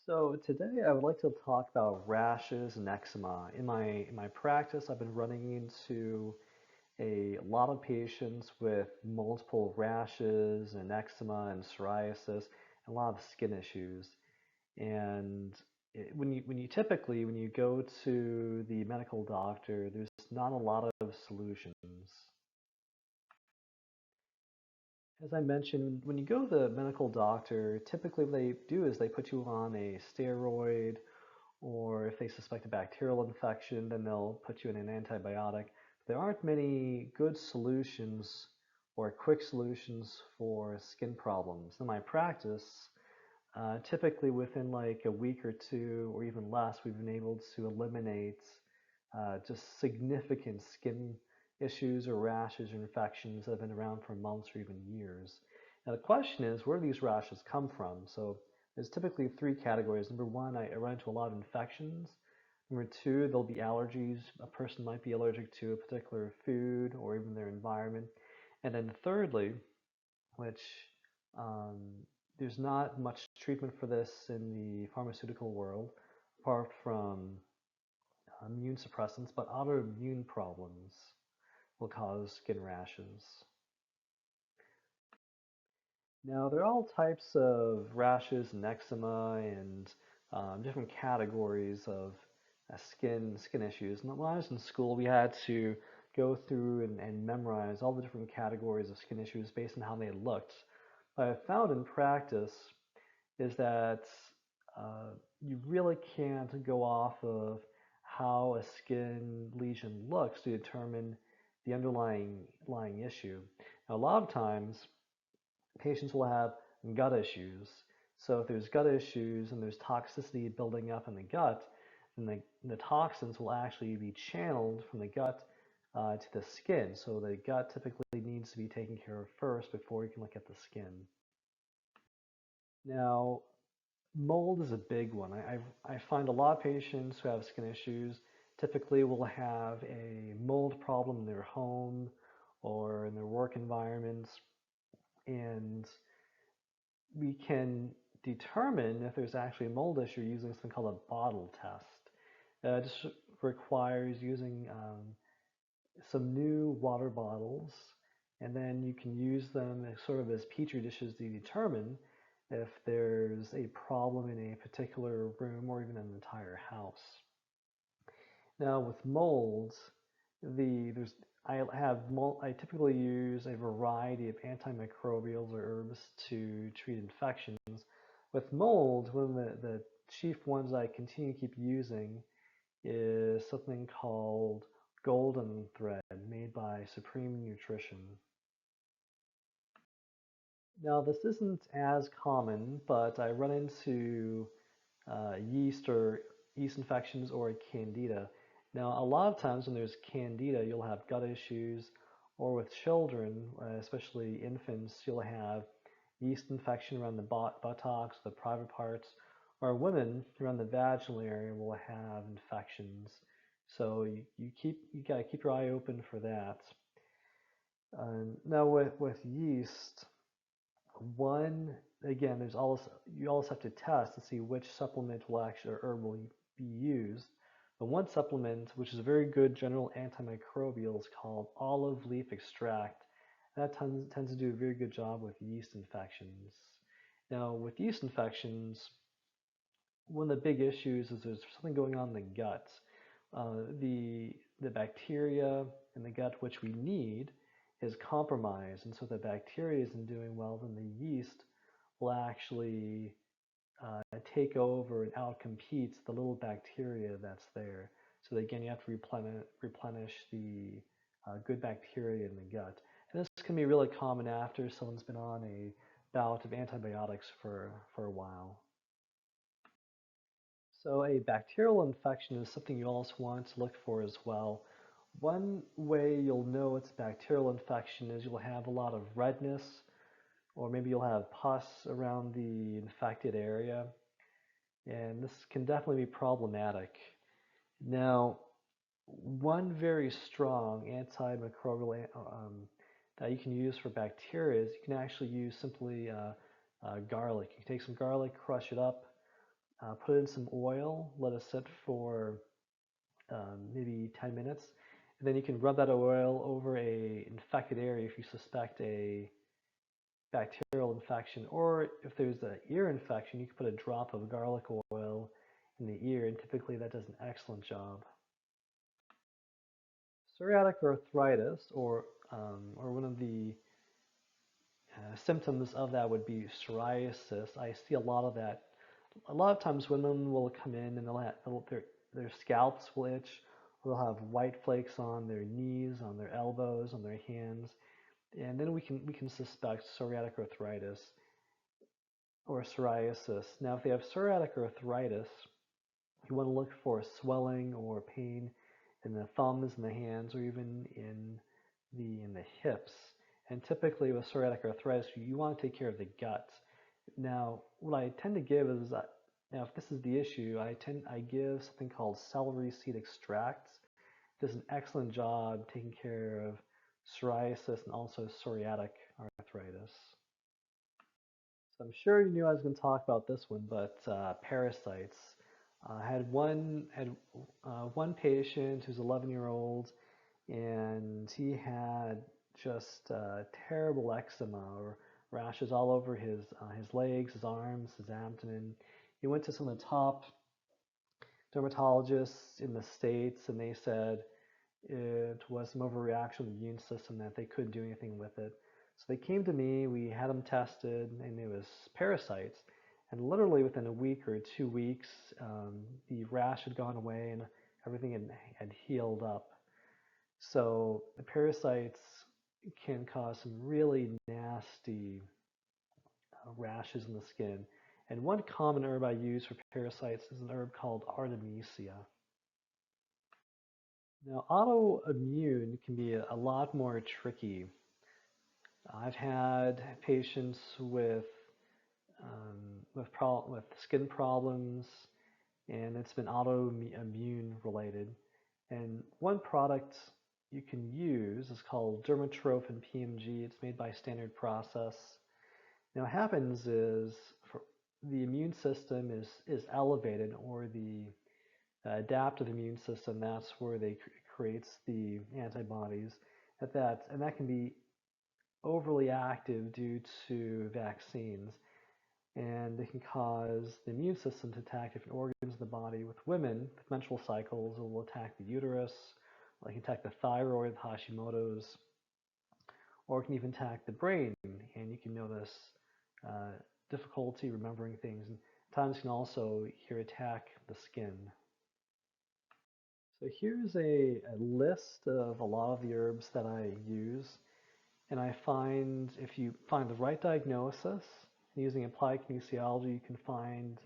So today I would like to talk about rashes and eczema. In my practice, I've been running into a lot of patients with multiple rashes and eczema and psoriasis and a lot of skin issues. And when you go to the medical doctor, there's not a lot of solutions. As I mentioned, when you go to the medical doctor, typically what they do is they put you on a steroid, or if they suspect a bacterial infection, then they'll put you in an antibiotic. There aren't many good solutions or quick solutions for skin problems. In my practice, typically within like a week or two or even less, we've been able to eliminate just significant skin issues or rashes or infections that have been around for months or even years. Now the question is, where do these rashes come from? So there's typically three categories. Number one, I run into a lot of infections. Number two, there'll be allergies. A person might be allergic to a particular food or even their environment. And then thirdly, which um, there's not much treatment for this in the pharmaceutical world, apart from immune suppressants, but autoimmune problems will cause skin rashes. Now, there are all types of rashes and eczema and different categories of skin issues. And when I was in school, we had to go through and memorize all the different categories of skin issues based on how they looked. What I found in practice is that uh, you really can't go off of how a skin lesion looks to determine the underlying issue. Now, a lot of times, patients will have gut issues. So if there's gut issues and there's toxicity building up in the gut, then the toxins will actually be channeled from the gut to the skin. So the gut typically needs to be taken care of first before you can look at the skin. Now, mold is a big one. I find a lot of patients who have skin issues typically will have a mold problem in their home or in their work environments, and we can determine if there's actually a mold issue using something called a bottle test. It just requires using some new water bottles, and then you can use them as sort of as petri dishes to determine if there's a problem in a particular room or even an entire house. Now with molds, there's I typically use a variety of antimicrobials or herbs to treat infections. With mold, one of the chief ones I continue to keep using is something called Golden Thread, made by Supreme Nutrition. Now, this isn't as common, but I run into yeast infections or candida. Now, a lot of times when there's candida, you'll have gut issues, or with children, especially infants, you'll have yeast infection around the buttocks, the private parts, or women around the vaginal area will have infections. So you gotta keep your eye open for that. Now with yeast, one, again, you always have to test to see which supplement will actually or herb will be used. But one supplement, which is a very good general antimicrobial, is called olive leaf extract. That tends to do a very good job with yeast infections. Now, with yeast infections, one of the big issues is there's something going on in the gut. The bacteria in the gut, which we need, is compromised, and so the bacteria isn't doing well. Then the yeast will actually take over and outcompete the little bacteria that's there. So again, you have to replenish the good bacteria in the gut. And this can be really common after someone's been on a bout of antibiotics for a while. So a bacterial infection is something you also want to look for as well. One way you'll know it's a bacterial infection is you'll have a lot of redness, or maybe you'll have pus around the infected area, and this can definitely be problematic. Now, one very strong antimicrobial that you can use for bacteria is you can actually use simply garlic. You can take some garlic, crush it up, put it in some oil, let it sit for maybe 10 minutes, and then you can rub that oil over a infected area if you suspect a bacterial infection, or if there's an ear infection, you can put a drop of garlic oil in the ear, and typically that does an excellent job. Psoriatic arthritis, or one of the symptoms of that would be psoriasis. I see a lot of that. A lot of times women will come in and their scalps will itch, or they'll have white flakes on their knees, on their elbows, on their hands, and then we can suspect psoriatic arthritis or psoriasis. Now, if they have psoriatic arthritis, you want to look for swelling or pain in the thumbs and the hands, or even in the hips. And typically with psoriatic arthritis, you want to take care of the gut. Now, what I tend to give is now if this is the issue, I give something called celery seed extracts. It does an excellent job taking care of psoriasis and also psoriatic arthritis. So I'm sure you knew I was going to talk about this one, but parasites. I had one patient who's 11-year-old, and he had just terrible eczema or rashes all over his legs, his arms, his abdomen. He went to some of the top dermatologists in the States, and they said it was some overreaction of the immune system that they couldn't do anything with it. So they came to me, we had them tested, and it was parasites. And literally within a week or 2 weeks, the rash had gone away and everything had healed up. So the parasites can cause some really nasty rashes in the skin. And one common herb I use for parasites is an herb called Artemisia. Now, autoimmune can be a lot more tricky. I've had patients with skin problems, and it's been autoimmune related. And one product you can use is called Dermatrophin PMG. It's made by Standard Process. Now, what happens is the immune system is elevated, or the adaptive immune system. That's where they creates the antibodies. And that can be overly active due to vaccines, and it can cause the immune system to attack different organs of the body. With women with menstrual cycles, it will attack the uterus, or it can attack the thyroid, Hashimoto's, or it can even attack the brain, and you can notice uh, difficulty remembering things. And times can also here attack the skin. So here's a list of a lot of the herbs that I use. And I find if you find the right diagnosis, using applied kinesiology, you can find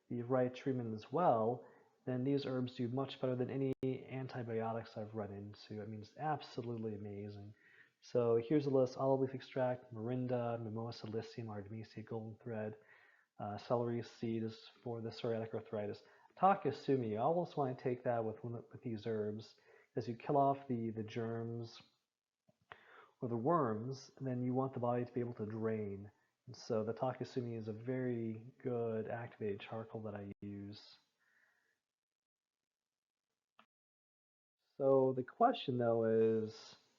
the right treatment as well. Then these herbs do much better than any antibiotics I've run into. I mean, it's absolutely amazing. So here's a list: olive leaf extract, morinda, mimosa, lycium, artemisia, golden thread, celery seed is for the psoriatic arthritis. Takasumi, you always want to take that with these herbs, because you kill off the germs or the worms, then you want the body to be able to drain. And so the Takasumi is a very good activated charcoal that I use. So the question though is,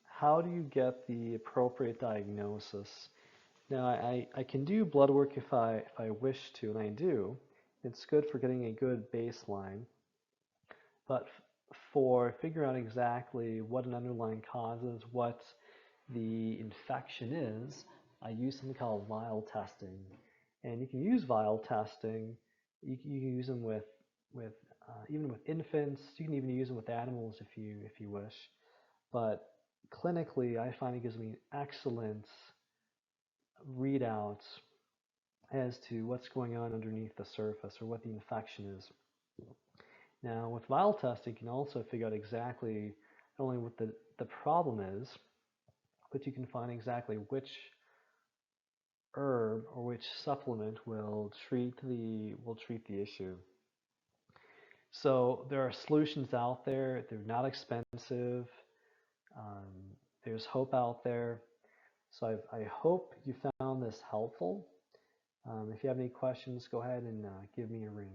how do you get the appropriate diagnosis? Now I can do blood work if I wish to, and I do. It's good for getting a good baseline, but for figuring out exactly what an underlying cause is, what the infection is, I use something called vial testing. And you can use vial testing. You can use them with even with infants. You can even use them with animals if you wish. But clinically, I find it gives me excellent readouts as to what's going on underneath the surface, or what the infection is. Now, with vial testing, you can also figure out exactly not only what the problem is, but you can find exactly which herb or which supplement will treat the issue. So there are solutions out there. They're not expensive. Um, there's hope out there. So I hope you found this helpful. If you have any questions, go ahead and give me a ring.